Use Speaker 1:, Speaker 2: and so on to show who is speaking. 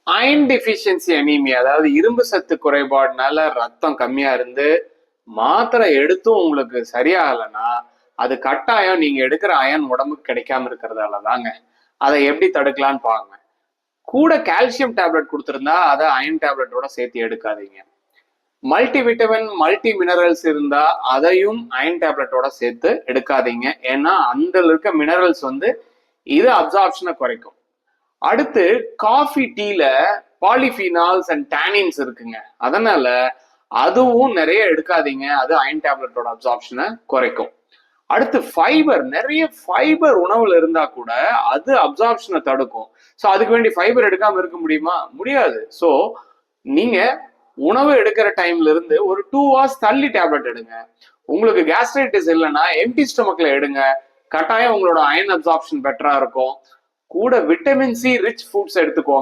Speaker 1: Iron deficiency anaemia, அதாவது இரும்பு சத்து குறைபாடுனால ரத்தம் கம்மியா இருந்து மாத்திரை எடுத்தும் உங்களுக்கு சரியாகலைன்னா அது கட்டாயம் நீங்க எடுக்கிற அயன் உடம்புக்கு கிடைக்காம இருக்கிறதால தாங்க. அதை எப்படி தடுக்கலான்னு பாருங்க. கூட கால்சியம் டேப்லெட் கொடுத்துருந்தா அதை அயன் டேப்லெட்டோட சேர்த்து எடுக்காதீங்க. மல்டி விட்டமின் மல்டி மினரல்ஸ் இருந்தா அதையும் அயன் டேப்லெட்டோட சேர்த்து எடுக்காதீங்க. ஏன்னா அந்த இருக்க மினரல்ஸ் இது அப்சார்ப்ஷனை குறைக்கும். அடுத்து காஃபி டீல பாலிஃபினால்ஸ் அண்ட் டேனின்ஸ் இருக்குங்க. அதனால அதுவும் நிறைய எடுக்காதீங்க. அது அயன் டேப்லெட்டோட அப்சார்ப்ஷனை குறைக்கும். அடுத்து ஃபைபர், நிறைய ஃபைபர் உணவுல இருந்தா கூட அது அப்சார்ப்ஷனை தடுக்கும். ஸோ அதுக்கு வேண்டி ஃபைபர் எடுக்காம இருக்க முடியுமா? முடியாது. ஸோ நீங்க உணவு எடுக்கிற டைம்ல இருந்து ஒரு 2 hours தள்ளி டேப்லெட் எடுங்க. உங்களுக்கு கேஸ்ட்ரைட்டிஸ் இல்லைன்னா எம்டி ஸ்டொமக்ல எடுங்க. கட்டாயம் உங்களோட அயன் அப்சார்ப்ஷன் பெட்டரா இருக்கும். கூட விட்டமின் சி ரிச் ஃபுட்ஸ் எடுத்துக்கோங்க.